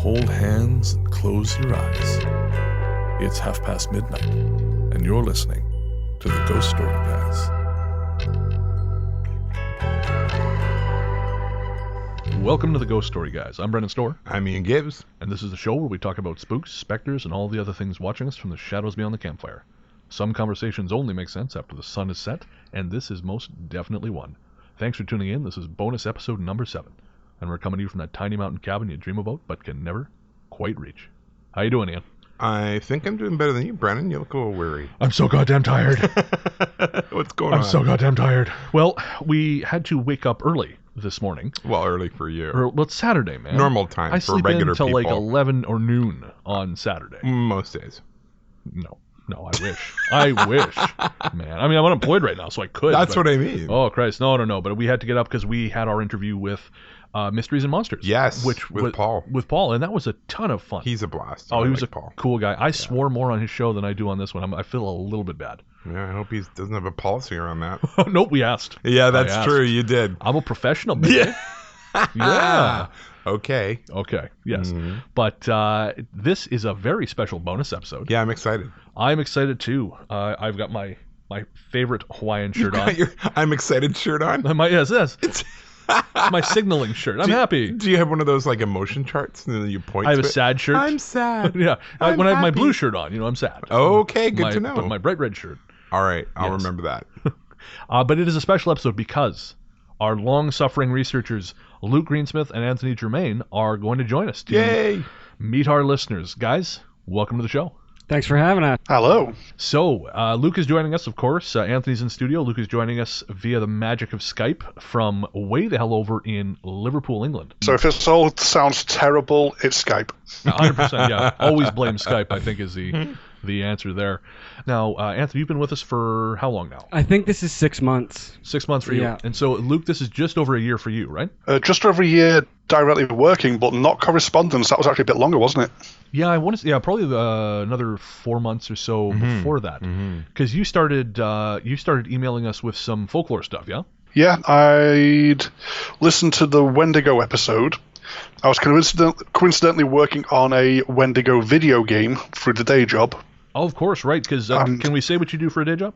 hold hands and close your eyes. It's midnight, and you're listening to the Ghost Story Guys. Welcome to the Ghost Story Guys. I'm Brennan Storr. I'm Ian Gibbs. And this is the show where we talk about spooks, specters, and all the other things watching us from the shadows beyond the campfire. Some conversations only make sense after the sun is set, and this is most definitely one. Thanks for tuning in. This is bonus episode number 7. And we're coming to you from that tiny mountain cabin you dream about but can never quite reach. How you doing, Ian? I think I'm doing better than you, Brennan. You look a little weary. I'm so goddamn tired. What's going on? I'm so goddamn tired. Well, we had to wake up early this morning. Well, early for you. Well, it's Saturday, man. Normal time for regular people. I sleep until like 11 or noon on Saturday. Most days. No, I wish. I wish, man. I mean, I'm unemployed right now, so I could. That's what I mean. Oh, Christ. No. But we had to get up because we had our interview with Mysteries and Monsters. Yes, with Paul. With Paul, and that was a ton of fun. He's a blast. Oh, he was like a cool guy. I swore more on his show than I do on this one. I feel a little bit bad. Yeah, I hope he doesn't have a policy around that. Nope, we asked. Yeah, that's true. You did. I'm a professional, baby. Yeah. Okay. Yes. Mm-hmm. But this is a very special bonus episode. Yeah, I'm excited. I'm excited too. I've got my favorite Hawaiian shirt on. Your I'm excited shirt on? Yes. It's my signaling shirt. I'm happy. Do you have one of those like emotion charts and then you point to it? I have a sad shirt. I'm sad. Yeah. When I have my blue shirt on, I'm sad. Okay, good to know. But my bright red shirt. All right, I'll remember that. But it is a special episode because our long-suffering researchers, Luke Greensmith and Anthony Germain, are going to join us to meet our listeners. Guys, welcome to the show. Thanks for having us. Hello. So, Luke is joining us, of course. Anthony's in studio. Luke is joining us via the magic of Skype from way the hell over in Liverpool, England. So if this all sounds terrible, it's Skype. 100%, yeah. Always blame Skype, I think, is the answer there. Now, Anthony, you've been with us for how long now? I think this is 6 months. 6 months for you. Yeah. And so, Luke, this is just over a year for you, right? Just over a year directly working, but not correspondence. That was actually a bit longer, wasn't it? Yeah, I want to. Yeah, probably another 4 months or so before that, because you started emailing us with some folklore stuff, yeah. Yeah, I'd listened to the Wendigo episode. I was coincidentally working on a Wendigo video game through the day job. Oh, of course, right, because can we say what you do for a day job?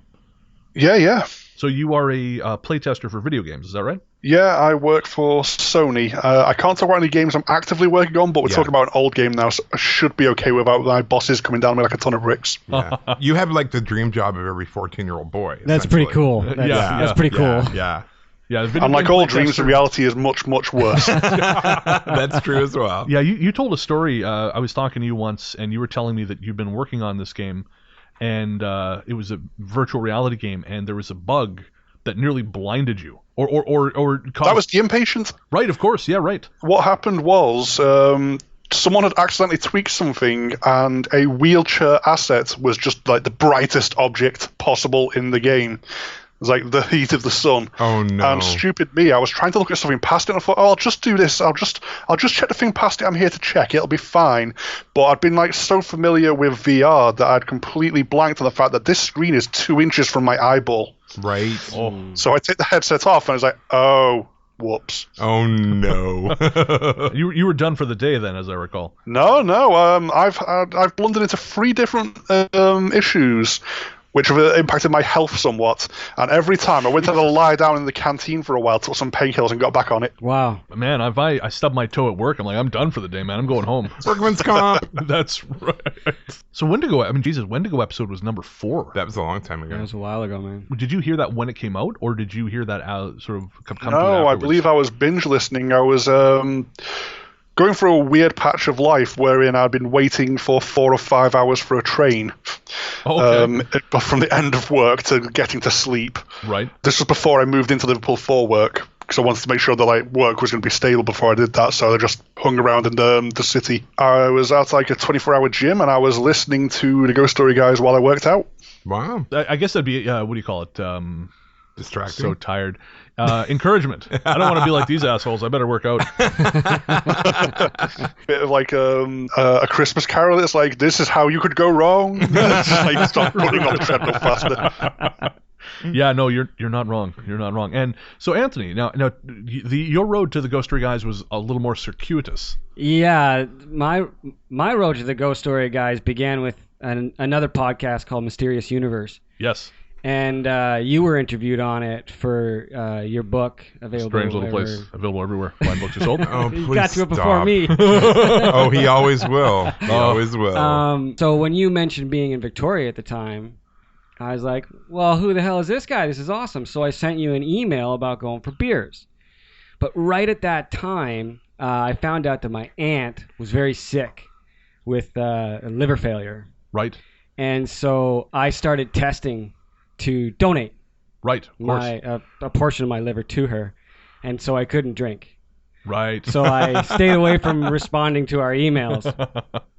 Yeah. So you are a playtester for video games, is that right? Yeah, I work for Sony. I can't talk about any games I'm actively working on, but we're talking about an old game now, so I should be okay without my bosses coming down me like a ton of bricks. Yeah. You have like the dream job of every 14-year-old boy. That's pretty cool. That's pretty cool. Yeah. And like all dreams, the reality is much, much worse. That's true as well. Yeah, you told a story. I was talking to you once, and you were telling me that you've been working on this game, and it was a virtual reality game, and there was a bug that nearly blinded you, or caused... That was the impatience. Right, of course. Yeah, right. What happened was someone had accidentally tweaked something, and a wheelchair asset was just like the brightest object possible in the game. It was like the heat of the sun. Oh no! And stupid me, I was trying to look at something past it, and I thought, I'll just do this. I'll just check the thing past it. I'm here to check. It'll be fine. But I'd been like so familiar with VR that I'd completely blanked on the fact that this screen is 2 inches from my eyeball. Right. Oh. So I take the headset off, and I was like, oh, whoops. Oh no! You were done for the day then, as I recall. No. I've blundered into 3 different issues, which have impacted my health somewhat. And every time I went to lie down in the canteen for a while, took some painkillers, and got back on it. Wow. Man, I stubbed my toe at work. I'm like, I'm done for the day, man. I'm going home. Workman's comp. That's right. So Wendigo episode was number 4. That was a long time ago. That was a while ago, man. Did you hear that when it came out, or did you hear that sort of come to it No, afterwards? I believe I was binge listening. I was going through a weird patch of life wherein I'd been waiting for 4 or 5 hours for a train. Okay. From the end of work to getting to sleep. Right. This was before I moved into Liverpool for work, because I wanted to make sure that work was going to be stable before I did that, so I just hung around in the city. I was at like a 24-hour gym, and I was listening to the Ghost Story Guys while I worked out. Wow. I guess that'd be, what do you call it? Distracting. So tired. Encouragement. I don't want to be like these assholes. I better work out. Bit of like a Christmas Carol. It's like, this is how you could go wrong. It's like, stop running on the treadmill faster. Yeah, no, you're not wrong. You're not wrong. And so, Anthony, now your road to the Ghost Story Guys was a little more circuitous. Yeah, my road to the Ghost Story Guys began with another podcast called Mysterious Universe. Yes. And you were interviewed on it for your book, available. Strange Little Place, available everywhere. Fine books are sold. Oh, please You got to it before stop. me. Oh, he always will. He always will. So when you mentioned being in Victoria at the time, I was like, well, who the hell is this guy? This is awesome. So I sent you an email about going for beers. But right at that time, I found out that my aunt was very sick with liver failure. Right. And so I started testing to donate Right. Of course. a portion of my liver to her. And so I couldn't drink. Right. So I stayed away from responding to our emails.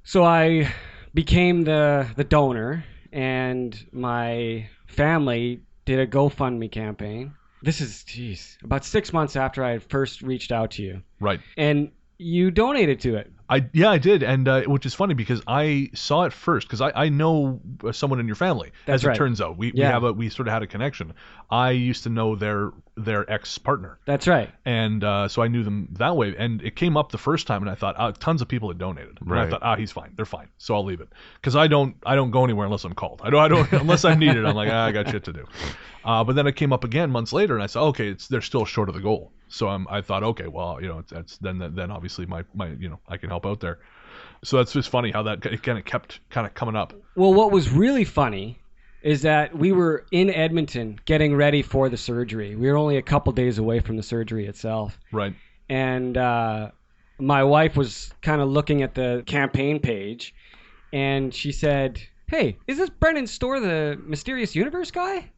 So I became the donor, and my family did a GoFundMe campaign. This is, about 6 months after I had first reached out to you. Right. And you donated to it. I did, and which is funny because I saw it first because I know someone in your family. That's as right. it turns out, we sort of had a connection. I used to know their ex partner. That's right. And so I knew them that way. And it came up the first time, and I thought, tons of people had donated. And I thought, he's fine. They're fine. So I'll leave it because I don't go anywhere unless I'm called. I don't unless I'm needed. I'm like, I got shit to do. But then it came up again months later, and I said, okay, they're still short of the goal. So I thought, okay, well, that's then obviously my I can help out there. So that's just funny how that it kind of kept coming up. Well, what was really funny is that we were in Edmonton getting ready for the surgery. We were only a couple days away from the surgery itself. Right. And my wife was kind of looking at the campaign page, and she said, hey, is this Brennan Store the Mysterious Universe guy?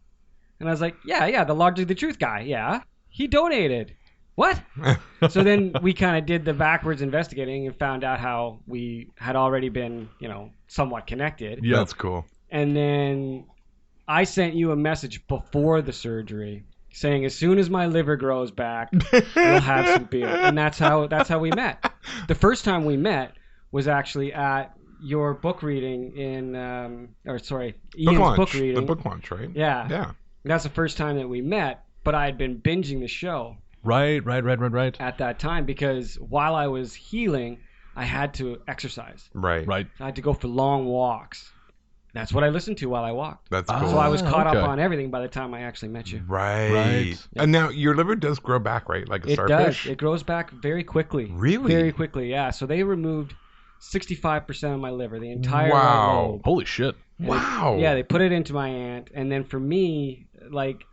And I was like, yeah, the Largely the Truth guy, yeah. He donated. What? So then we kind of did the backwards investigating and found out how we had already been, somewhat connected. Yeah, that's cool. And then I sent you a message before the surgery saying, as soon as my liver grows back, we'll have some beer. And that's how we met. The first time we met was actually at your book reading Ian's book reading. The book launch, right? Yeah. Yeah. That's the first time that we met, but I had been binging the show. Right. At that time, because while I was healing, I had to exercise. Right. I had to go for long walks. That's what I listened to while I walked. That's cool. So I was caught okay. up on everything by the time I actually met you. Right. And now your liver does grow back, right? Like a starfish? It does. It grows back very quickly. Really? Very quickly, yeah. So they removed 65% of my liver, the entire right lobe. Holy shit. Wow. They put it into my aunt. And then for me,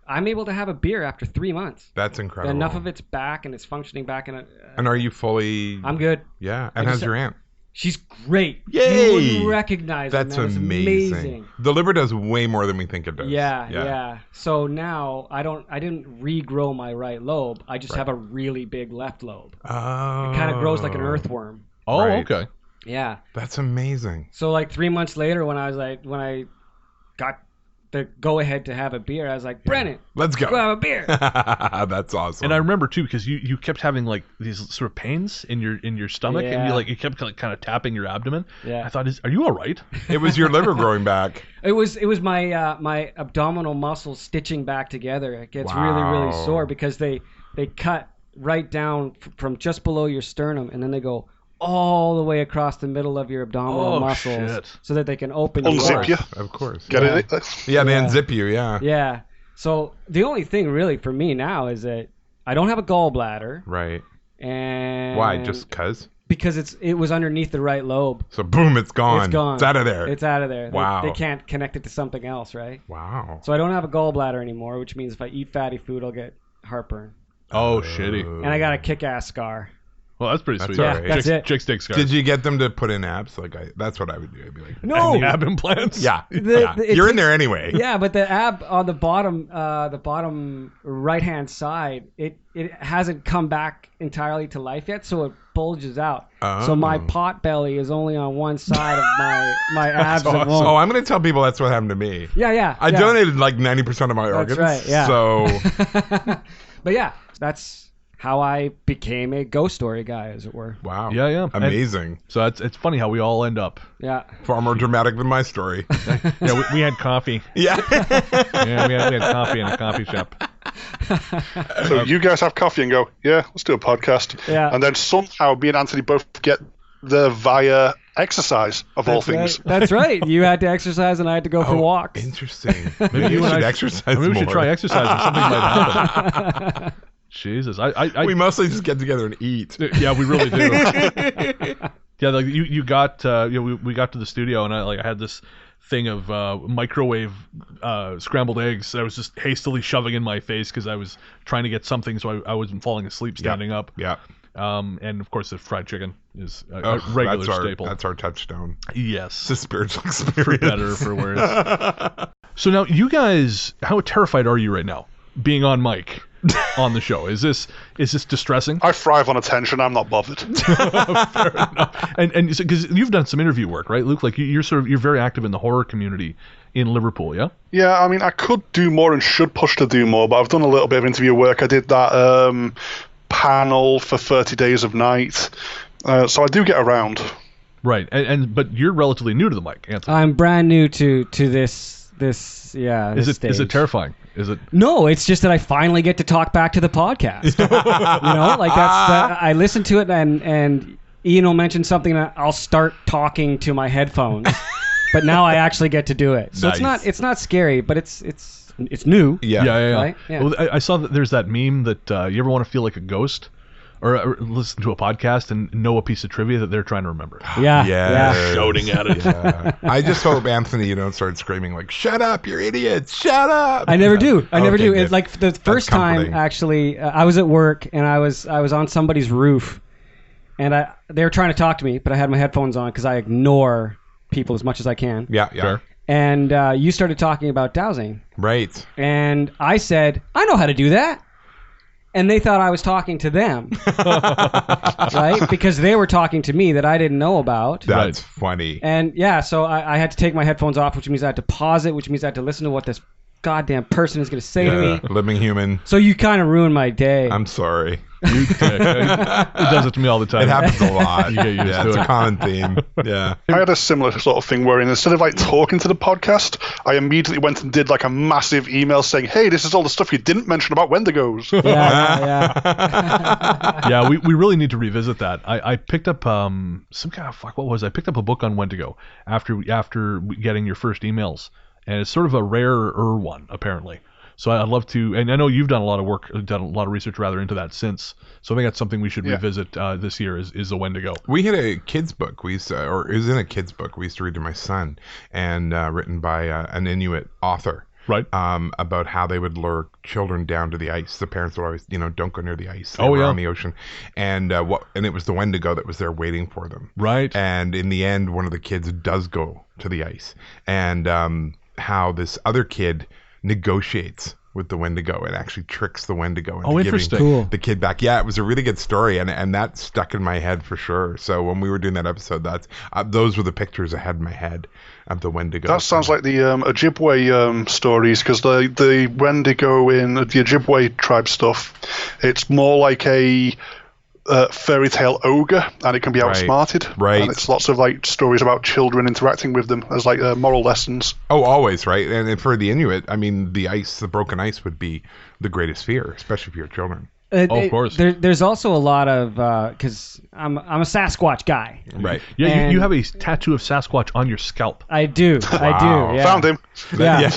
I'm able to have a beer after 3 months. That's incredible. Enough of it's back and it's functioning back. And are you fully... I'm good. Yeah. And how's your aunt? She's great. Yay! You wouldn't recognize her. That's amazing. The liver does way more than we think it does. Yeah. So now I didn't regrow my right lobe. I just have a really big left lobe. Oh. It kind of grows like an earthworm. Oh, Right. okay. Yeah. That's amazing. So 3 months later, when I got the go ahead to have a beer, I was like, Brennan, let's go have a beer. That's awesome. And I remember too because you kept having these sort of pains in your stomach, and you kept kind of tapping your abdomen. Yeah. I thought, are you all right? It was your liver growing back. It was my my abdominal muscles stitching back together. It gets really, really sore because they cut right down from just below your sternum, and then they go all the way across the middle of your abdominal muscles, shit. so that they can open Unzip you. Of course. Get it? Yeah, they unzip you, yeah. Yeah. So the only thing really for me now is that I don't have a gallbladder. Right. And Why? Just because? Because it was underneath the right lobe. So boom, it's gone. It's gone. It's out of there. It's out of there. Wow. They can't connect it to something else, right? Wow. So I don't have a gallbladder anymore, which means if I eat fatty food, I'll get heartburn. Oh, shitty. And I got a kick-ass scar. Well, that's pretty sweet. all right. That's it. Chick stick scars. Did you get them to put in abs? That's what I would do. I'd be like, No. ab implants? yeah. It You're in there anyway. Yeah, but the ab on the bottom right-hand side, it hasn't come back entirely to life yet, so it bulges out. Oh. So my pot belly is only on one side of my abs. awesome. Oh, I'm going to tell people that's what happened to me. Yeah. I donated 90% of my organs. right, yeah. So But yeah, that's how I became a ghost story guy, as it were. Wow. Yeah. Amazing. So it's funny how we all end up. Yeah. Far more dramatic than my story. Yeah, we had coffee. Yeah. Yeah, we had coffee in a coffee shop. So you guys have coffee and go, yeah, let's do a podcast. Yeah. And then somehow me and Anthony both get there via exercise, of all things. Right. That's right. You had to exercise and I had to go for walks. Interesting. Maybe you you and should I- exercise Maybe we more. should try exercise or something might happen. Jesus, We mostly just get together and eat. yeah, we really do. Yeah, like you got we got to the studio and I had this thing of microwave scrambled eggs that I was just hastily shoving in my face because I was trying to get something so I wasn't falling asleep standing up. Yeah. And of course the fried chicken is a regular staple. That's our touchdown. Yes, It's a spiritual for experience. better or for worse. So now you guys, how terrified are you right now being on mic on the show? Is this distressing? I thrive on attention. I'm not bothered. Fair enough. And because you've done some interview work, right, Luke? Like you're very active in the horror community in Liverpool, yeah? Yeah, I mean, I could do more and should push to do more, but I've done a little bit of interview work. I did that panel for 30 Days of Night, so I do get around. Right. But you're relatively new to the mic, Anthony. I'm brand new to this Is it stage. terrifying? Is it? No, it's just that I finally get to talk back to the podcast. Like I listen to it and Ian will mention something and I'll start talking to my headphones. But now I actually get to do it. So Nice. it's not scary, but it's new. Yeah. Right? Yeah. Well, I saw that there's that meme that you ever want to feel like a ghost or listen to a podcast and know a piece of trivia that they're trying to remember. Yeah. Yes. Shouting at it. Yeah. I just hope, Anthony, you don't start screaming like, shut up, you're idiots, shut up. I never do. I never Okay, do. good. It's like the first time, comforting. actually, I was at work and I was on somebody's roof, and they were trying to talk to me, but I had my headphones on because I ignore people as much as I can. Yeah. Sure. And you started talking about dowsing, Right. and I said, I know how to do that. And they thought I was talking to them, right? Because they were talking to me that I didn't know about. That's funny. And yeah, so I had to take my headphones off, which means I had to pause it, which means I had to listen to what this goddamn person is going to say to me. Living human. So you kind of ruined my day. I'm sorry. You tick. It does it to me all the time. It happens a lot. You get used yeah, to it's it. a common theme. Yeah. I had a similar sort of thing where instead of like talking to the podcast, I immediately went and did like a massive email saying, hey, this is all the stuff you didn't mention about Wendigos. Yeah. Yeah, we really need to revisit that. I picked up some kind of I picked up a book on Wendigo after getting your first emails, and it's sort of a rarer one apparently. So I'd love to, and I know you've done a lot of work, done a lot of research rather into that since. So I think that's something we should revisit this year is the Wendigo. We had a kid's book. We used to, or it was in a kid's book. We used to read to my son, and written by an Inuit author. Right. About how they would lure children down to the ice. The parents would always, don't go near the ice. They Oh, were yeah. on the ocean, and and it was the Wendigo that was there waiting for them. Right. And in the end, one of the kids does go to the ice, and how this other kid negotiates with the Wendigo and actually tricks the Wendigo into interesting. giving Cool. the kid back. Yeah, it was a really good story, and that stuck in my head for sure. So when we were doing that episode, that's those were the pictures I had in my head of the Wendigo. That sounds like the Ojibwe stories, because the Wendigo in the Ojibwe tribe stuff, it's more like a fairy tale ogre, and it can be outsmarted. Right. And it's lots of like stories about children interacting with them as like moral lessons. Oh, always, right? And for the Inuit, I mean, the broken ice would be the greatest fear, especially for your children. Of course. There's also a lot of because I'm a Sasquatch guy. Right. Yeah, And- you have a tattoo of Sasquatch on your scalp. I do. I do. Yeah. Found him. Yeah.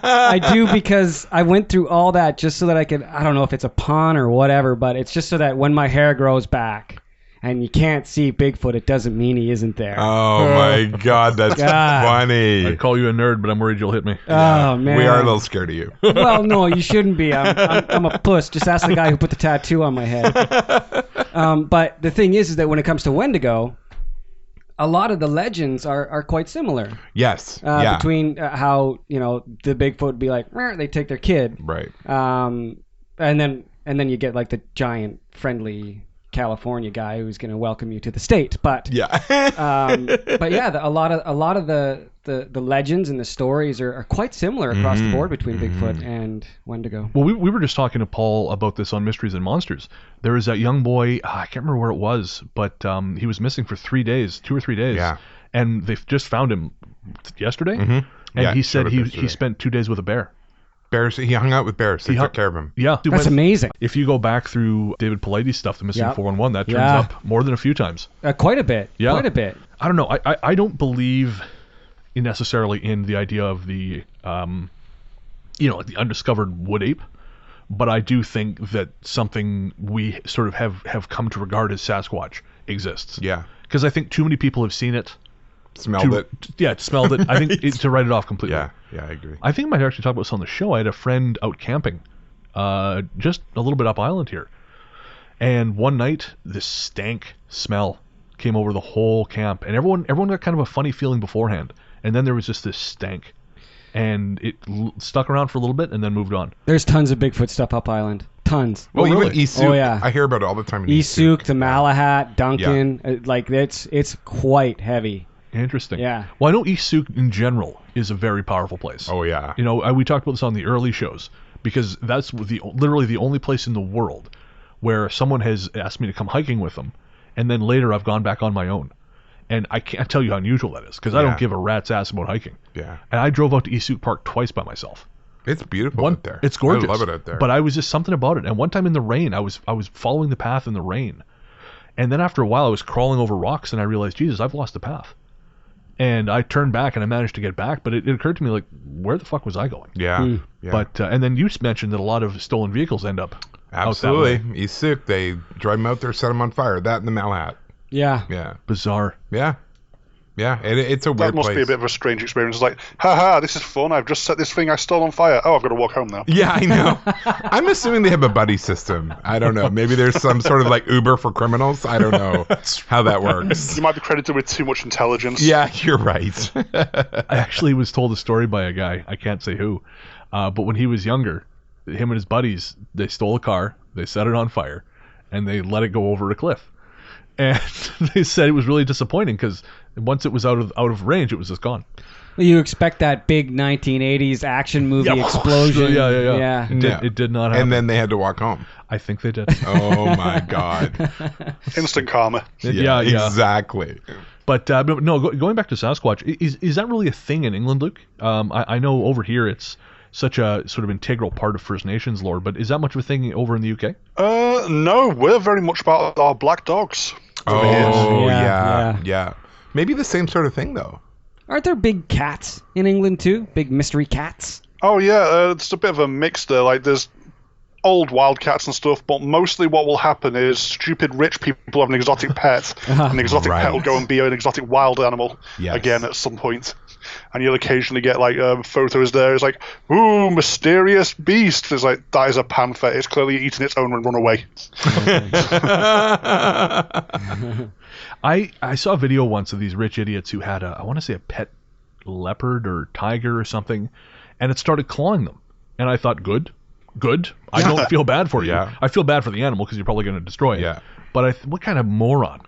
I do, because I went through all that just so that I could, I don't know if it's a pun or whatever, but it's just so that when my hair grows back and you can't see Bigfoot, it doesn't mean he isn't there. Oh my God, that's God. funny. I'd call you a nerd, but I'm worried you'll hit me. Oh, man. We are a little scared of you. Well, no, you shouldn't be. I'm a puss. Just ask the guy who put the tattoo on my head. But the thing is that when it comes to Wendigo, a lot of the legends are quite similar. Yes. Yeah. Between how the Bigfoot would be like, "Meow," they take their kid, Right. and then you get like the giant friendly California guy who's going to welcome you to the state. But Yeah. but yeah, a lot of the legends and the stories are quite similar across the board between Bigfoot and Wendigo. Well, we were just talking to Paul about this on Mysteries and Monsters. There was that young boy, I can't remember where it was, but he was missing for 3 days, 2 or 3 days. Yeah. And they just found him yesterday. Mm-hmm. And Yeah, he said showed up he yesterday. spent 2 days with a bear. Bears. He hung out with bears. They took care of him. Yeah. That's amazing. If you go back through David Paulides' stuff, the Missing Yep. 411, that turns Yeah. up more than a few times. Quite a bit. Yeah. Quite a bit. I don't know. I don't believe necessarily in the idea of the the undiscovered wood ape, but I do think that something we sort of have come to regard as Sasquatch exists. Yeah. Because I think too many people have seen it. Smelled it. Yeah, smelled it. I think to write it off completely. Yeah. Yeah, I agree. I think I might actually talk about this on the show. I had a friend out camping, just a little bit up island here. And one night, this stank smell came over the whole camp. And everyone got kind of a funny feeling beforehand. And then there was just this stank. And it stuck around for a little bit and then moved on. There's tons of Bigfoot stuff up island. Tons. Well, really? even Isuk. Oh, yeah. I hear about it all the time. In Isuk, the Malahat, Duncan. It's quite heavy. Interesting. Yeah. Well, I know East Sioux in general is a very powerful place. Oh, yeah. You know, we talked about this on the early shows because that's literally the only place in the world where someone has asked me to come hiking with them, and then later I've gone back on my own. And I can't tell you how unusual that is because I Yeah. don't give a rat's ass about hiking. Yeah. And I drove out to East Sioux Park twice by myself. It's beautiful out there. It's gorgeous. I love it out there. But I was just something about it. And one time in the rain, I was following the path in the rain. And then after a while, I was crawling over rocks and I realized, Jesus, I've lost the path. And I turned back and I managed to get back, but it occurred to me, like, where the fuck was I going? Yeah. Yeah. But and then you mentioned that a lot of stolen vehicles end up Absolutely. out that way. Isuk, they drive them out there, set them on fire. That and the Malhat. Yeah. Yeah. Bizarre. Yeah. Yeah. It's a That weird must place. be a bit of a strange experience. It's like, haha, this is fun. I've just set this thing I stole on fire. Oh, I've got to walk home now. Yeah, I know. I'm assuming they have a buddy system. I don't know. Maybe there's some sort of like Uber for criminals. I don't know how that works. You might be credited with too much intelligence. Yeah, you're right. I actually was told a story by a guy, I can't say who, but when he was younger, him and his buddies, they stole a car, they set it on fire, and they let it go over a cliff. And they said it was really disappointing because once it was out of range, it was just gone. You expect that big 1980s action movie explosion. Yeah. No. It did not happen. And then they had to walk home. I think they did. Oh my God. Instant karma. Yeah. Exactly. But no, going back to Sasquatch, is that really a thing in England, Luke? I know over here it's such a sort of integral part of First Nations lore, but is that much of a thing over in the UK? No, we're very much about our black dogs. Oh, Yeah. yeah. Maybe the same sort of thing, though. Aren't there big cats in England too? Big mystery cats? Oh yeah, it's a bit of a mix there. Like there's old wildcats and stuff, but mostly what will happen is stupid rich people have an exotic pet, and the exotic pet will go and be an exotic wild animal again at some point. And you'll occasionally get like photos there. It's like, ooh, mysterious beast. It's like, that is a panther. It's clearly eating its own and run away. I saw a video once of these rich idiots who had I want to say a pet leopard or tiger or something, and it started clawing them. And I thought, good. I don't feel bad for you. Yeah. I feel bad for the animal because you're probably going to destroy it. Yeah. But what kind of moron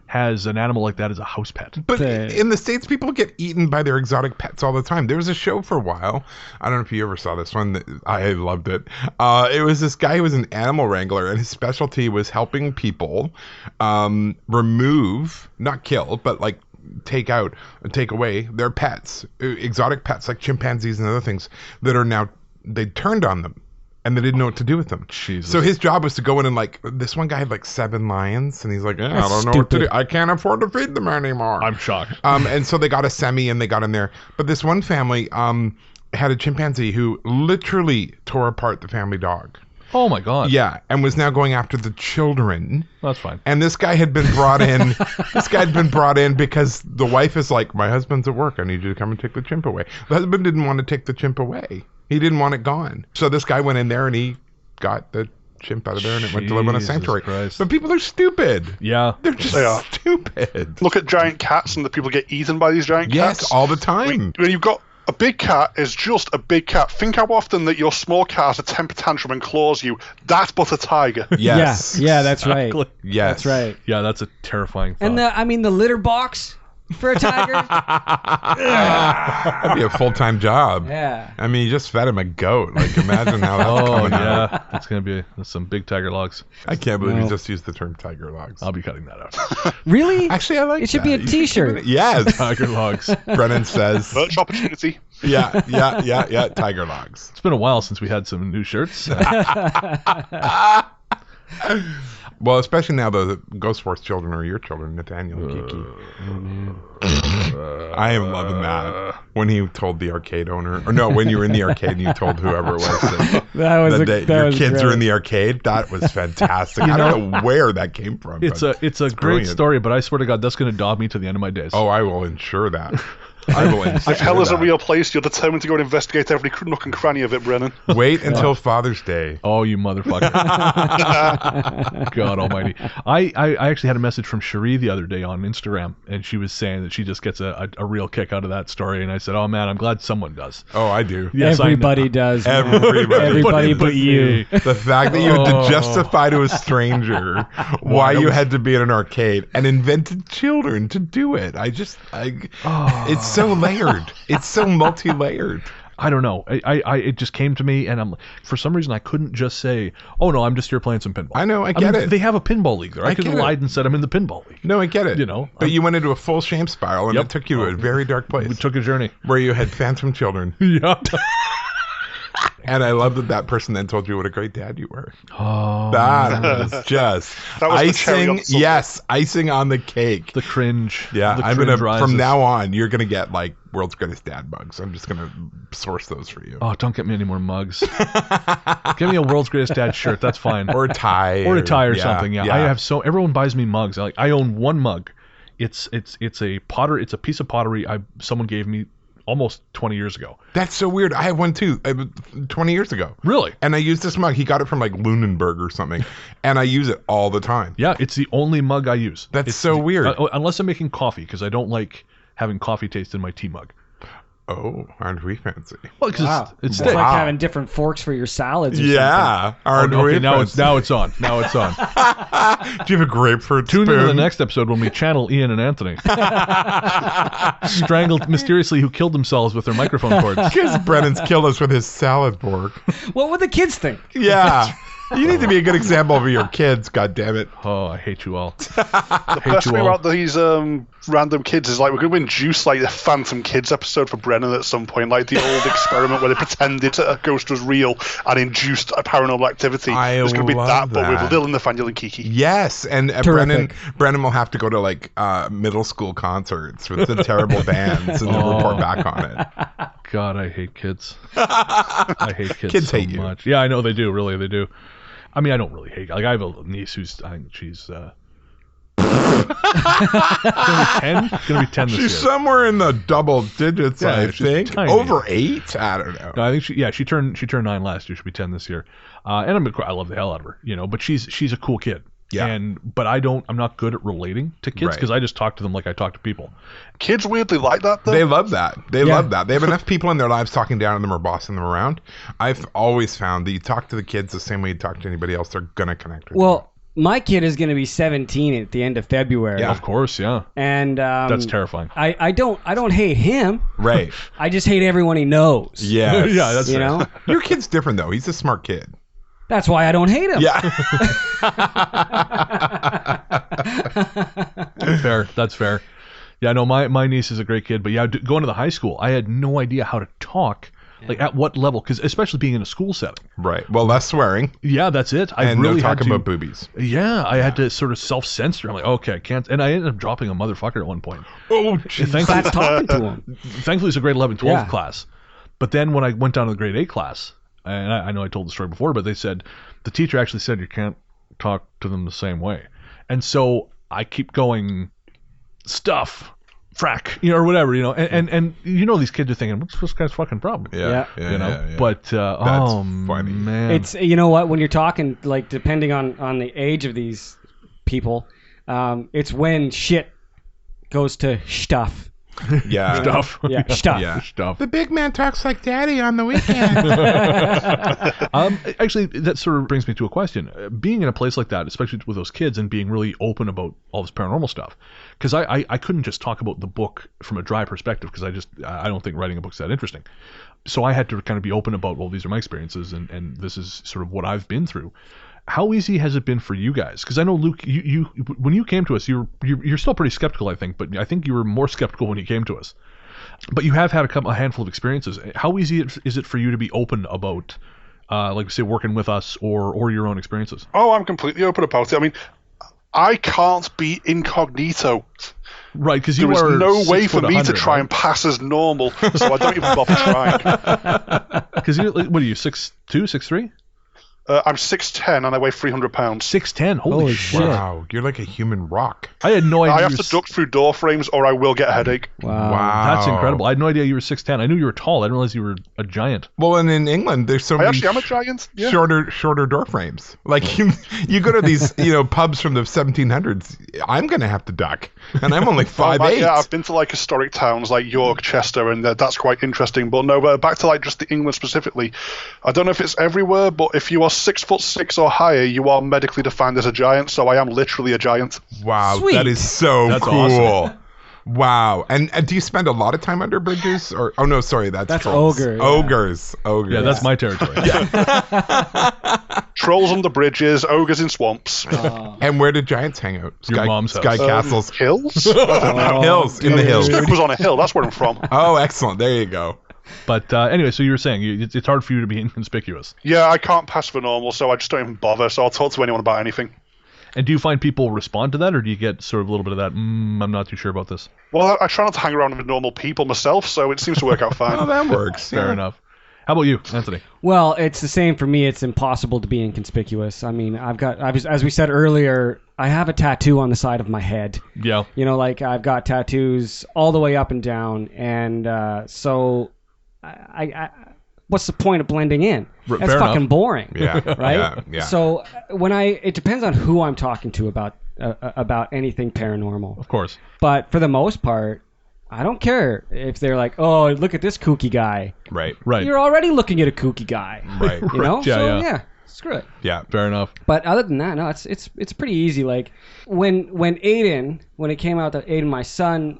has an animal like that as a house pet? But in the States, people get eaten by their exotic pets all the time. There was a show for a while. I don't know if you ever saw this one. I loved it. It was this guy who was an animal wrangler, and his specialty was helping people remove, not kill, but like take away their pets, exotic pets like chimpanzees and other things that are now, they turned on them. And they didn't know what to do with them. Jesus. So his job was to go in and like, this one guy had like 7 lions, and he's like, I don't know what to do. I can't afford to feed them anymore. I'm shocked. And so they got a semi and they got in there. But this one family had a chimpanzee who literally tore apart the family dog. Oh my God. Yeah, and was now going after the children. That's fine. And this guy had been brought in. This guy had been brought in because the wife is like, my husband's at work. I need you to come and take the chimp away. The husband didn't want to take the chimp away. He didn't want it gone. So this guy went in there and he got the chimp out of there and it went to live in a Jesus sanctuary. Christ. But people are stupid. Yeah. They're just They are. stupid. Look at giant cats and the people get eaten by these giant cats. Yes, all the time. When you've got A big cat is just a big cat. Think how often that your small cat has a temper tantrum and claws you. That's but a tiger. Yes. Yeah, that's right. Exactly. Yes. That's right. Yeah, that's a terrifying thought. And the litter box for a tiger. That'd be a full-time job. Yeah. I mean, you just fed him a goat. Like, imagine how that's coming out. yeah, that's gonna be some big tiger logs. I can't believe you No. just used the term tiger logs. I'll be cutting that out. Really? Actually, I like It should that. be a You should give T-shirt. it- Yes. Tiger logs. Brennan says. Merch opportunity. Yeah. Tiger logs. It's been a while since we had some new shirts. Well, especially now the Ghost Force children are your children, Nathaniel and Kiki. I am loving that. When he told the arcade owner, or no, when you were in the arcade and you told whoever it was that your kids were in the arcade, that was fantastic. I don't know where that came from. It's but a great brilliant. story, but I swear to God, that's gonna dog me to the end of my days. Oh, I will ensure that. I will ensure If hell is a that. real place, you're determined to go and investigate every nook and cranny of it, Brennan. Wait until Father's Day. Oh, you motherfucker. God almighty. I actually had a message from Cherie the other day on Instagram, and she was saying that she just gets a real kick out of that story. And I said, oh, man, I'm glad someone does. Oh, I do. Yes, I know. Everybody does. man. Everybody but you. The fact that you had to justify to a stranger why you had to be in an arcade and invented children to do it. It's so layered. It's so multi-layered. I don't know. It just came to me, and for some reason I couldn't just say, "Oh no, I'm just here playing some pinball." I know, I get it. They have a pinball league there. I could have get it. lied and said I'm in the pinball league. No, I get it. You know, but you went into a full shame spiral, and Yep. it took you to a very dark place We took a journey. where you had phantom children. Yeah. And I love that person then told you what a great dad you were. Oh, That was just That was the cherry on icing. the Sunday. Yes, icing on the cake. the cringe. Yeah, the I'm cringe gonna rises. from now on. You're gonna get like world's greatest dad mugs. I'm just gonna source those for you. Oh, don't get me any more mugs. Give me a world's greatest dad shirt. That's fine. Or a tie. Or a tie or something. Yeah. yeah. I have everyone buys me mugs. I own one mug. It's a piece of pottery someone gave me almost 20 years ago. That's so weird. I have one too. 20 years ago. Really? And I use this mug. He got it from like Lunenburg or something, and I use it all the time. Yeah, it's the only mug I use. That's so weird. Unless I'm making coffee, because I don't like having coffee taste in my tea mug. Oh, aren't we fancy? Well, because Wow. it's It's thick. like having different forks for your salads. Or Yeah. Aren't we Okay, now fancy? it's on. Now it's on. Do you have a grapefruit Tune spoon? into the next episode when we channel Ian and Anthony. Strangled mysteriously who killed themselves with their microphone cords. Because Brennan's killed us with his salad fork. something. What would the kids think? Yeah. You need to be a good example for your kids, God damn it. Oh, I hate you all. The best thing about these random kids is like we're going to induce like the Phantom Kids episode for Brennan at some point, like the old experiment where they pretended a ghost was real and induced a paranormal activity. It's going to be love that, but that. with Lil, Nathaniel, and Kiki. Yes, and Brennan will have to go to like middle school concerts with the terrible bands and then report back on it. God, I hate kids. I hate kids Kids so hate you. much. Yeah, I know they do. Really, they do. I mean, I don't really hate. Like, I have a niece who's, I think she's gonna be 10 this year. She's somewhere in the double digits, Yeah, I she's think. tiny. Over 8? I don't know. No, I think she turned 9 last year. She'll be 10 this year. And I love the hell out of her, you know. But she's a cool kid. Yeah. But I'm not good at relating to kids Right. because I just talk to them like I talk to people. Kids weirdly like that, though. They love that. They love that. They have enough people in their lives talking down to them or bossing them around. I've always found that you talk to the kids the same way you talk to anybody else, they're going to connect with you. Well, my kid is going to be 17 at the end of February. Yeah. Of course, yeah. And That's terrifying. I don't hate him. Right. I just hate everyone he knows. Yes. Yeah, that's You fair. know? Your kid's different, though. He's a smart kid. That's why I don't hate him. Yeah. That's fair. Yeah, no, my niece is a great kid, but yeah, going to the high school, I had no idea how to talk, like at what level, because especially being in a school setting. Right. Well, less swearing. Yeah, that's it. I And really no had talking to. about boobies. Yeah, I had to sort of self-censor. I'm like, okay, I can't, and I ended up dropping a motherfucker at one point. Oh, That's talking to him. Thankfully, it's a grade 11, 12 Yeah. class. But then when I went down to the grade 8 class, and I know I told the story before, but they said, the teacher actually said you can't talk to them the same way. And so I keep going, stuff, frack, you know, or whatever, you know, and you know, these kids are thinking, what's this guy's fucking problem? Yeah. You know, yeah. but, oh, funny. man. It's, you know what, when you're talking, like, depending on the age of these people, it's when shit goes to stuff. Yeah. Stuff. Yeah, stuff. Yeah. Stuff. The big man talks like daddy on the weekend. Actually, that sort of brings me to a question. Being in a place like that, especially with those kids, and being really open about all this paranormal stuff, because I couldn't just talk about the book from a dry perspective, because I don't think writing a book's that interesting. So I had to kind of be open about, well, these are my experiences, and this is sort of what I've been through. How easy has it been for you guys? Because I know, Luke, you when you came to us, you're still pretty skeptical, I think, but I think you were more skeptical when you came to us. But you have had a handful of experiences. How easy is it for you to be open about, like, say, working with us or your own experiences? Oh, I'm completely open about it. I mean, I can't be incognito. Right, because There is no way for me to 100, try right? and pass as normal, so I don't even bother trying. Because what are you, 6'2", 6'3"? I'm 6'10" and I weigh 300 pounds. 6'10". Holy shit! Wow, you're like a human rock. I had no idea. I have to duck through door frames or I will get a headache. Wow. That's incredible. I had no idea you were 6'10". I knew you were tall. I didn't realize you were a giant. Well, and in England, there's so I many actually am a giant. Yeah. shorter door frames. Like you go to these pubs from the 1700s. I'm gonna have to duck, and I'm only 5'8". Yeah, I've been to like historic towns like York, Chester, and that's quite interesting. But no, back to like just the England specifically. I don't know if it's everywhere, but if you are 6'6" or higher, you are medically defined as a giant. So I am literally a giant. Wow, Sweet. that is so That's cool. awesome. Wow, and do you spend a lot of time under bridges? Or no, sorry, that's trolls. ogre, yeah. Ogres. Yeah, that's my territory. Trolls under bridges, ogres in swamps. And where did giants hang out? Your mom's house. Sky castles. Hills? Hills, in the hills. It was on a hill. That's where I'm from. Oh, excellent. There you go. But anyway, so you were saying it's hard for you to be inconspicuous. Yeah, I can't pass for normal, so I just don't even bother. So I'll talk to anyone about anything. And do you find people respond to that, or do you get sort of a little bit of that, I'm not too sure about this? Well, I try not to hang around with normal people myself, so it seems to work out fine. Oh, that works. Fair enough. How about you, Anthony? Well, it's the same for me. It's impossible to be inconspicuous. I mean, as we said earlier, I have a tattoo on the side of my head. Yeah. You know, like I've got tattoos all the way up and down, and so I what's the point of blending in? That's Fair fucking enough. boring. Yeah. Right? Yeah. So it depends on who I'm talking to about anything paranormal. Of course. But for the most part, I don't care if they're like, "Oh, look at this kooky guy." Right. Right. You're already looking at a kooky guy. Right. You know? Yeah, So yeah. yeah, screw it. Yeah. Fair enough. But other than that, no, it's pretty easy. Like when it came out that Aiden, my son,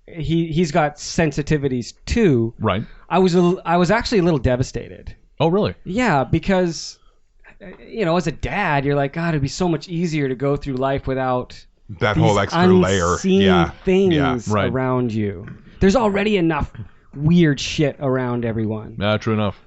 he's got sensitivities too. Right. I was actually a little devastated. Oh, really? Yeah, because as a dad, you're like, God, it'd be so much easier to go through life without That these whole extra layer. unseen Yeah. things Yeah. Right. around you. There's already enough weird shit around everyone. Yeah, true enough.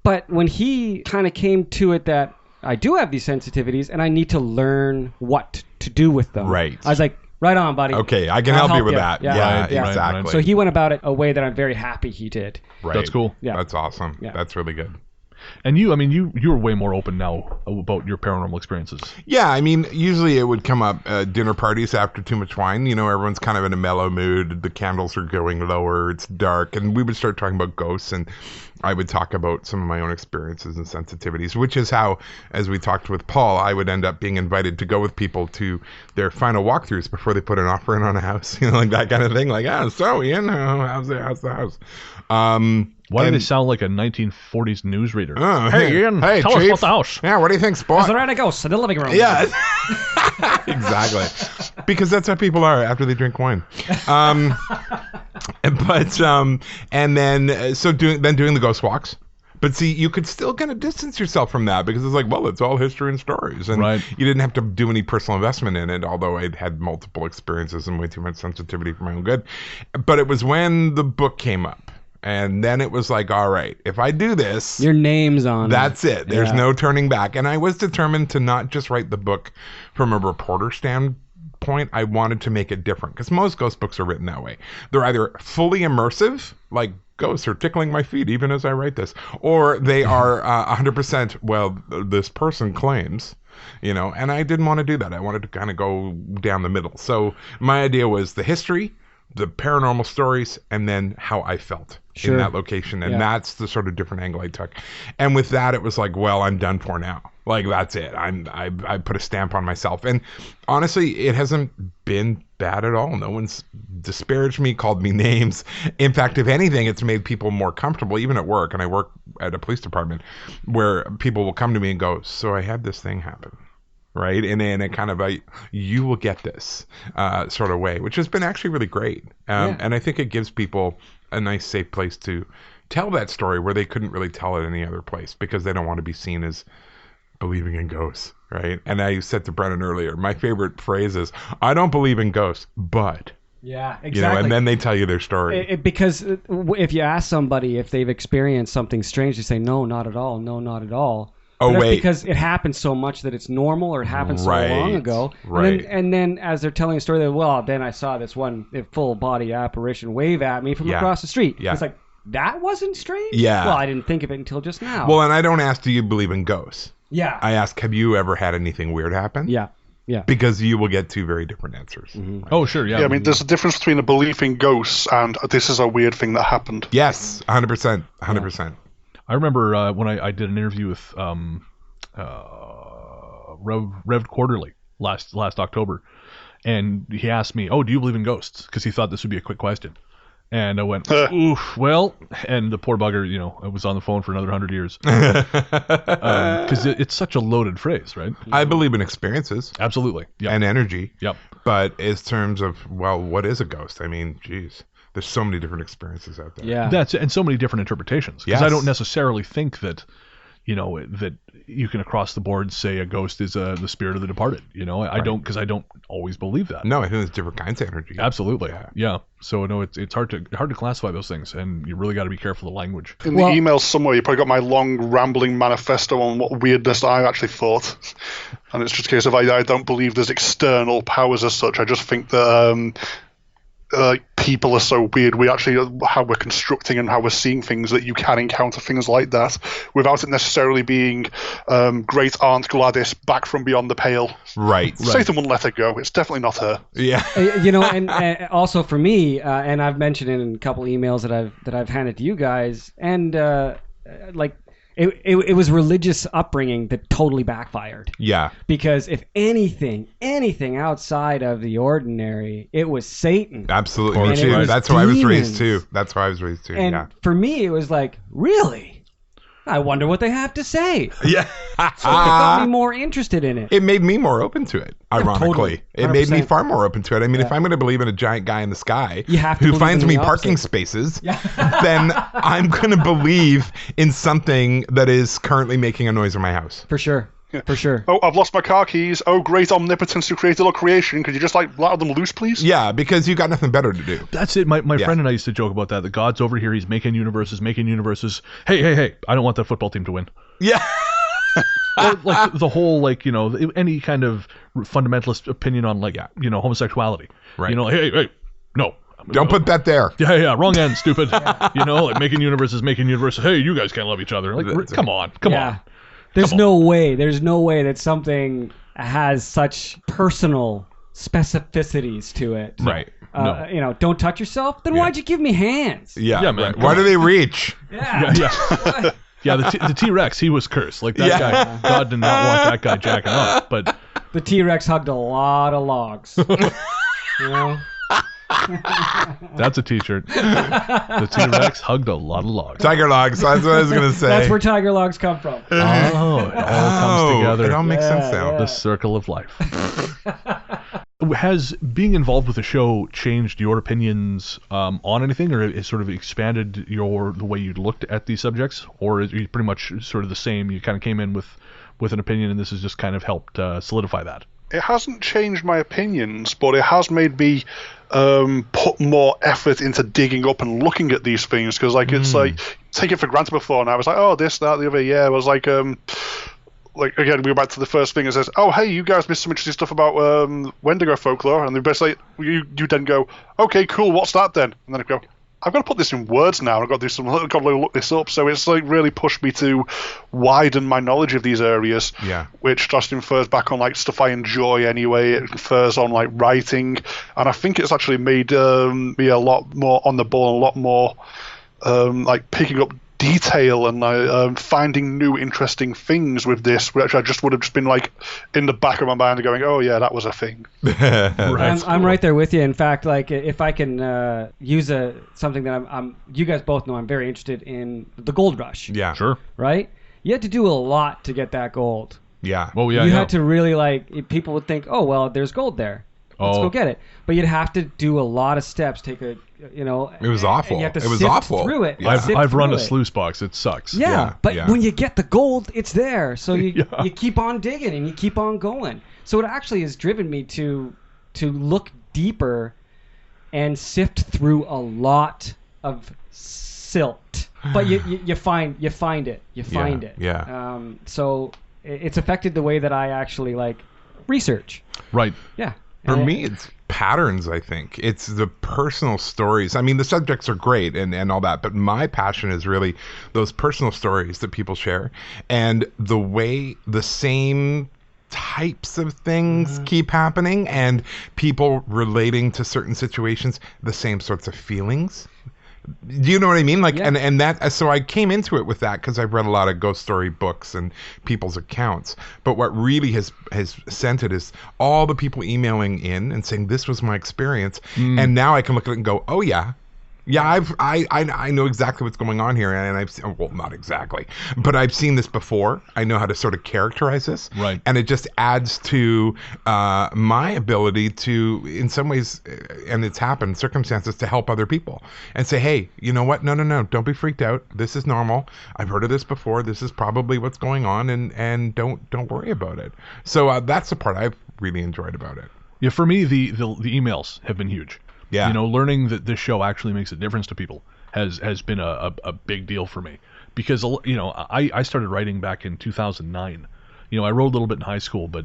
But when he kind of came to it that I do have these sensitivities and I need to learn what to do with them. Right. I was like, right on, buddy. Okay, I can I'll help you with ya. that. Yeah. Yeah, Right, right, exactly. right. So he went about it a way that I'm very happy he did. Right. That's cool. Yeah. That's awesome. Yeah. That's really good. And you, I mean, you're way more open now about your paranormal experiences. Yeah, I mean, usually it would come up dinner parties after too much wine. Everyone's kind of in a mellow mood. The candles are going lower. It's dark. And we would start talking about ghosts. And I would talk about some of my own experiences and sensitivities, which is how, as we talked with Paul, I would end up being invited to go with people to their final walkthroughs before they put an offer in on a house. Like that kind of thing. Like, so Ian, how's the house? Why do they sound like a 1940s newsreader? Oh, Hey, Ian, hey, tell us Chief. about the house. Yeah, what do you think, Spot? Is there any ghosts in the living room? Yeah, exactly. Because that's how people are after they drink wine. And then doing the ghost walks. But see, you could still kind of distance yourself from that because it's like, well, it's all history and stories. And Right. you didn't have to do any personal investment in it, although I'd had multiple experiences and way too much sensitivity for my own good. But it was when the book came up. And then it was like, all right, if I do this, Your name's on that's it. There's Yeah. no turning back. And I was determined to not just write the book from a reporter standpoint. I wanted to make it different because most ghost books are written that way. They're either fully immersive, like ghosts are tickling my feet even as I write this, or they are 100%, well, this person claims. And I didn't want to do that. I wanted to kind of go down the middle. So my idea was the history, the paranormal stories, and then how I felt in Sure. that location. And Yeah. that's the sort of different angle I took. And with that, it was like, well, I'm done for now. Like, that's it. I put a stamp on myself. And honestly, it hasn't been bad at all. No one's disparaged me, called me names. In fact, if anything, it's made people more comfortable, even at work. And I work at a police department where people will come to me and go, so I had this thing happen. Right. And then it kind of you will get this sort of way, which has been actually really great. And I think it gives people a nice, safe place to tell that story where they couldn't really tell it any other place because they don't want to be seen as believing in ghosts. Right. And I said to Brennan earlier, my favorite phrase is, I don't believe in ghosts, but. Yeah, exactly. You know, and then they tell you their story. Because if you ask somebody if they've experienced something strange, they say, no, not at all. No, not at all. Oh, but wait. Because it happened so much that it's normal, or it happened so long ago. Right. And then as they're telling a story, then I saw this one full body apparition wave at me from across the street. Yeah. It's like, that wasn't strange? Yeah. Well, I didn't think of it until just now. Well, and I don't ask, do you believe in ghosts? Yeah. I ask, have you ever had anything weird happen? Yeah. Yeah. Because you will get two very different answers. Mm-hmm. Oh, sure, yeah. Yeah, I mean, there's a difference between a belief in ghosts and this is a weird thing that happened. Yes, 100%. 100%. I remember when I did an interview with Rev Quarterly last October, and he asked me, "Oh, do you believe in ghosts?" Because he thought this would be a quick question, and I went, "Oof, well," and the poor bugger, you know, I was on the phone for another 100 years because it's such a loaded phrase, right? I believe in experiences Absolutely, yeah, and energy. yep. But in terms of, well, what is a ghost? I mean, geez, there's so many different experiences out there. Yeah. That's and so many different interpretations. Because Yes. I don't necessarily think that, you know, that you can across the board say a ghost is the spirit of the departed. You know, I don't, because I don't always believe that. No, I think there's different kinds of energy. Absolutely, yeah. So no, it's hard to classify those things, and you really got to be careful of language. In the email somewhere, you probably got my long rambling manifesto on what weirdness I actually thought. And it's just a case of I don't believe there's external powers as such. I just think that people are so weird. We actually, how we're constructing and how we're seeing things, that you can encounter things like that without it necessarily being great Aunt Gladys back from beyond the pale. Right. Satan wouldn't let her go. It's definitely not her. Yeah. You know, and also for me, and I've mentioned it in a couple emails that I've handed to you guys, and like it was religious upbringing that totally backfired. Yeah. Because if anything outside of the ordinary, it was Satan. Absolutely. And Me it too. was That's why I was raised demons. too. That's why I was raised too. And Yeah. for me, it was like, really? I wonder what they have to say. Yeah. So it got me more interested in it. It made me more open to it, ironically. totally. It made me 100%. far more open to it. I mean, if I'm going to believe in a giant guy in the sky You have to who believe finds in me the parking opposite. spaces, then I'm going to believe in something that is currently making a noise in my house. For sure. For sure. Oh, I've lost my car keys. Oh, great omnipotence who created all creation. Could you just let them loose, please? Yeah, because you got nothing better to do. That's it. My friend and I used to joke about that. The God's over here. He's making universes. Hey! I don't want that football team to win. Yeah. Or, like the whole, like, you know, any kind of fundamentalist opinion on, like, you know, homosexuality. Right. You know, hey, no. Don't put that there. Yeah, wrong end, stupid. You know, like making universes. Hey, you guys can't love each other. Like, That's come on. There's no way that something has such personal specificities to it. Right. No. You know, don't touch yourself. Then why'd you give me hands? Yeah, Yeah, man, right. come Why on. do they reach? Yeah. Yeah, the T-Rex, he was cursed. Like, that guy, God did not want that guy jacking off. But The T-Rex hugged a lot of logs. You know? that's a T-shirt. The T-Rex hugged a lot of logs. Tiger logs. That's what I was going to say. That's where tiger logs come from. Oh, it all comes together. It all makes sense now. yeah. The circle of life. Has being involved with the show changed your opinions on anything, or has sort of expanded the way you looked at these subjects, or is it pretty much sort of the same? You kind of came in with an opinion, and this has just kind of helped solidify that. It hasn't changed my opinions, but it has made me put more effort into digging up and looking at these things, because it's like, take it for granted before, and I was like, oh, this, that, the other. Yeah, I was like again, we go back to the first thing. It says, oh, hey, you guys missed some interesting stuff about Wendigo folklore, and they basically, you then go, okay, cool, what's that then? And then I go, I've got to put this in words now. I've got to look this up. So it's like really pushed me to widen my knowledge of these areas. Yeah. Which just infers back on like stuff I enjoy anyway. It infers on like writing, and I think it's actually made me a lot more on the ball, and a lot more like picking up detail and finding new interesting things with this, which I just would have just been like in the back of my mind going, oh yeah, that was a thing. I'm right there with you. In fact, like if I can use something that I'm you guys both know I'm very interested in the gold rush. Yeah. Sure. Right? You had to do a lot to get that gold. Yeah. Well, yeah. You yeah. had to really people would think, oh well, there's gold there. Let's go get it. But you'd have to do a lot of steps. Take a It was awful. You have to It was sift awful. through it. Yeah. I've run a sluice box. It sucks. Yeah, but yeah. when you get the gold, it's there. So you Yeah. you keep on digging and you keep on going. So it actually has driven me to look deeper and sift through a lot of silt. But you find it. You find it. Yeah. So it's affected the way that I actually like research. Right. Yeah. For And me, it's patterns, I think. It's the personal stories. I mean, the subjects are great and all that, but my passion is really those personal stories that people share and the way the same types of things keep happening and people relating to certain situations, the same sorts of feelings. Do you know what I mean? Like, Yeah. and that, so I came into it with that because I've read a lot of ghost story books and people's accounts. But what really has sent it is all the people emailing in and saying, this was my experience. And now I can look at it and go, oh yeah. Yeah, I know exactly what's going on here, and I've seen, well, not exactly, but I've seen this before. I know how to sort of characterize this, Right. and it just adds to my ability to, in some ways, and it's happened, circumstances to help other people and say, hey, you know what? No, don't be freaked out. This is normal. I've heard of this before. This is probably what's going on, and don't worry about it. So that's the part I've really enjoyed about it. Yeah, for me, the emails have been huge. Yeah. You know, learning that this show actually makes a difference to people has been a big deal for me. Because, you know, I started writing back in 2009. You know, I wrote a little bit in high school, but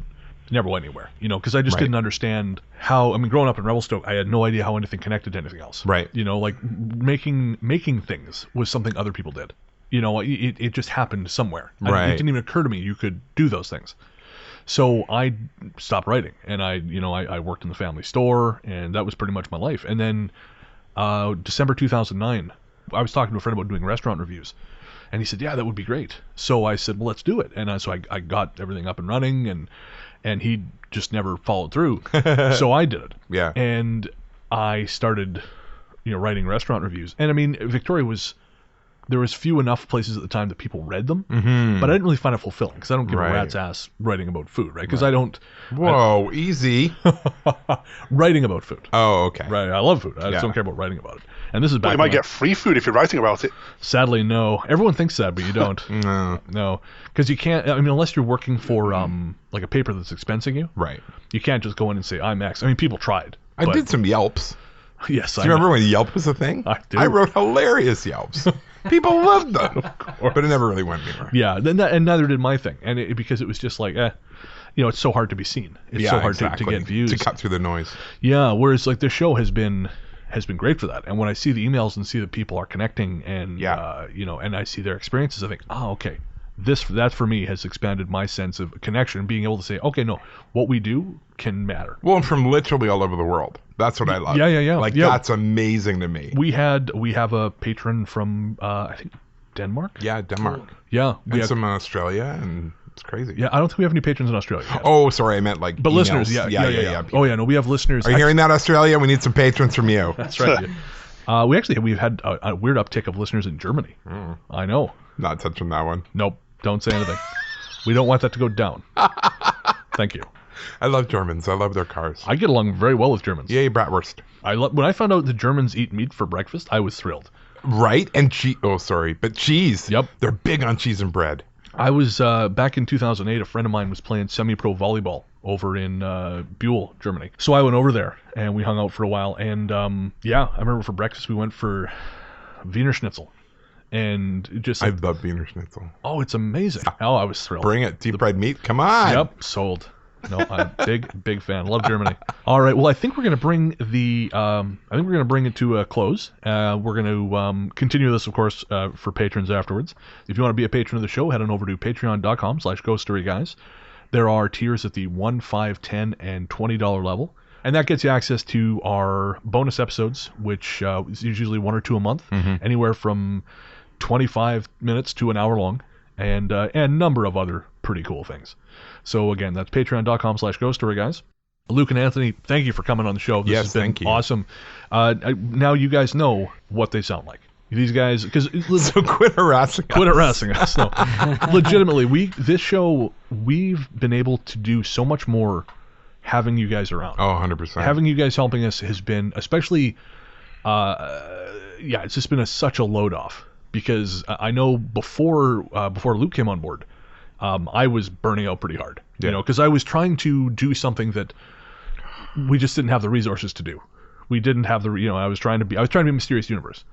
never went anywhere. You know, because I just Right. didn't understand how, I mean, growing up in Revelstoke, I had no idea how anything connected to anything else. Right. You know, like making things was something other people did. You know, it just happened somewhere. Right. It didn't even occur to me you could do those things. So I stopped writing, and I worked in the family store, and that was pretty much my life. And then December 2009, I was talking to a friend about doing restaurant reviews, and he said, yeah, that would be great. So I said, well, let's do it. And so I got everything up and running, and he just never followed through. So I did it. Yeah. And I started, writing restaurant reviews. And I mean, there was few enough places at the time that people read them, but I didn't really find it fulfilling because I don't give Right. a rat's ass writing about food, right? Because I don't Whoa, easy. writing about food. Oh, okay. Right, I love food. I Yeah. just don't care about writing about it. And this is But back. you might when get free food if you're writing about it. sadly, no. Everyone thinks that, but you don't. No, because you can't. I mean, unless you're working for like a paper that's expensing you, Right. you can't just go in and say I'm X. I mean, people tried. I but- did some Yelps. Yes, Do you remember when Yelp was a thing? I do. I wrote hilarious Yelps. People loved them. But it never really went anywhere. Yeah, and neither did my thing, and because it was just like, it's so hard to be seen. It's so hard to get views. To cut through the noise. Yeah, whereas like this show has been great for that. And when I see the emails and see that people are connecting and Yeah. and I see their experiences, I think, okay, that for me has expanded my sense of connection, being able to say, okay, no, what we do can matter. Well, and from literally all over the world. That's what I love. Yeah. Like, Yeah. that's amazing to me. We have a patron from I think Denmark. Yeah, Denmark. Yeah, And some in Australia, and it's crazy. yeah. I don't think we have any patrons in Australia yet. Oh, sorry, I meant like But emails. listeners, yeah. Oh yeah, no, we have listeners. Are you hearing that, Australia? We need some patrons from you. That's right. Yeah. We've had a weird uptick of listeners in Germany. I know. Not touching that one. Nope. Don't say anything. We don't want that to go down. Thank you. I love Germans. I love their cars. I get along very well with Germans. Yay, bratwurst. When I found out the Germans eat meat for breakfast, I was thrilled. Right? And cheese. Oh, sorry. But cheese. Yep. They're big on cheese and bread. I was back in 2008. A friend of mine was playing semi-pro volleyball over in Buell, Germany. So I went over there and we hung out for a while. And I remember for breakfast we went for Wiener Schnitzel. And it just I love Wiener Schnitzel. oh, it's amazing. Oh, I was thrilled. Bring it. Deep fried meat. Come on. Yep, sold. No, I'm big fan. Love Germany. All right, well, I think we're going to bring it to a close. We're going to continue this, of course, for patrons afterwards. If you want to be a patron of the show, head on over to patreon.com/ghoststoryguys. There are tiers at the $1, $5, $10, and $20 level. And that gets you access to our bonus episodes, which is usually 1 or 2 a month, anywhere from 25 minutes to an hour long, and a number of other pretty cool things. So again, that's patreon.com/Ghost Story, guys. Luke and Anthony, thank you for coming on the show. This has been thank you. awesome. Now you guys know what they sound like. These guys, because So quit harassing us. No, legitimately, this show, we've been able to do so much more having you guys around. Oh, 100%. Having you guys helping us has been, especially, it's just been such a load off, because I know before Luke came on board, I was burning out pretty hard, because I was trying to do something that we just didn't have the resources to do. We didn't have the, I was trying to be Mysterious Universe.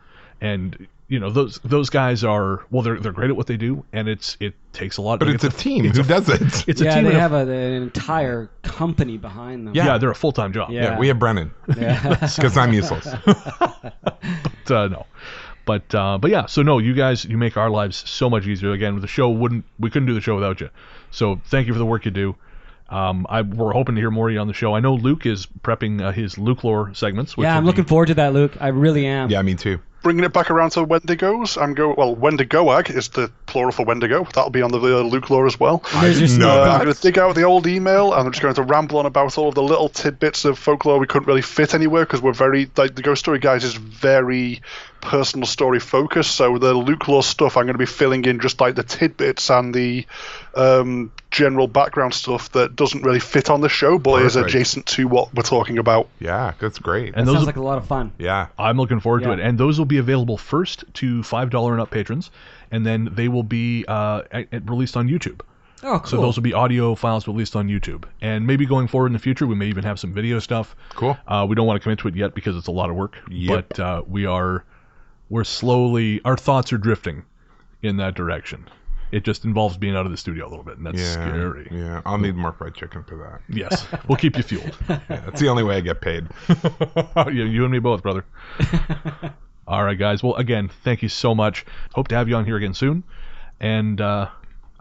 And those guys are, well, they're great at what they do, and it takes a lot. But it's a team who does it. It's a team. They have an entire company behind them. Yeah, they're a full-time job. Yeah, we have Brennan. Because I'm useless. But yeah. So no, you guys, you make our lives so much easier. Again, the show we couldn't do the show without you. So thank you for the work you do. We're hoping to hear more of you on the show. I know Luke is prepping his Luke lore segments. Which I'm looking forward to that, Luke. I really am. Yeah, me too. Bringing it back around to Wendigos, Wendigoag is the plural for Wendigo. That'll be on the Luke lore as well. I didn't know that. I'm going to dig out the old email, and I'm just going to ramble on about all of the little tidbits of folklore we couldn't really fit anywhere, because we're very, the Ghost Story guys is very personal story focused. So the Luke lore stuff, I'm going to be filling in just like the tidbits and the general background stuff that doesn't really fit on the show, but is adjacent to what we're talking about. Yeah, that's great. And that sounds like a lot of fun. Yeah. I'm looking forward to it. And those will be available first to $5 and up patrons, and then they will be released on YouTube. Oh, cool. So those will be audio files released on YouTube. And maybe going forward in the future, we may even have some video stuff. Cool. We don't want to commit to it yet because it's a lot of work. Yep. But we're slowly, our thoughts are drifting in that direction. It just involves being out of the studio a little bit, and that's scary. Yeah, I'll need more fried chicken for that. Yes, we'll keep you fueled. That's the only way I get paid. You and me both, brother. All right, guys. Well, again, thank you so much. Hope to have you on here again soon. And I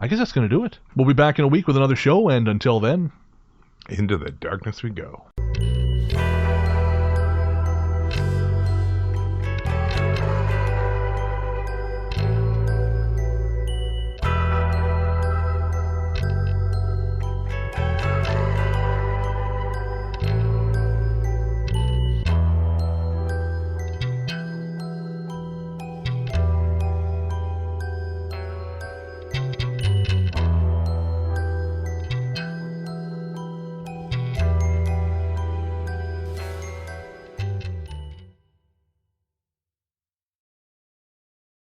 guess that's going to do it. We'll be back in a week with another show, and until then, into the darkness we go.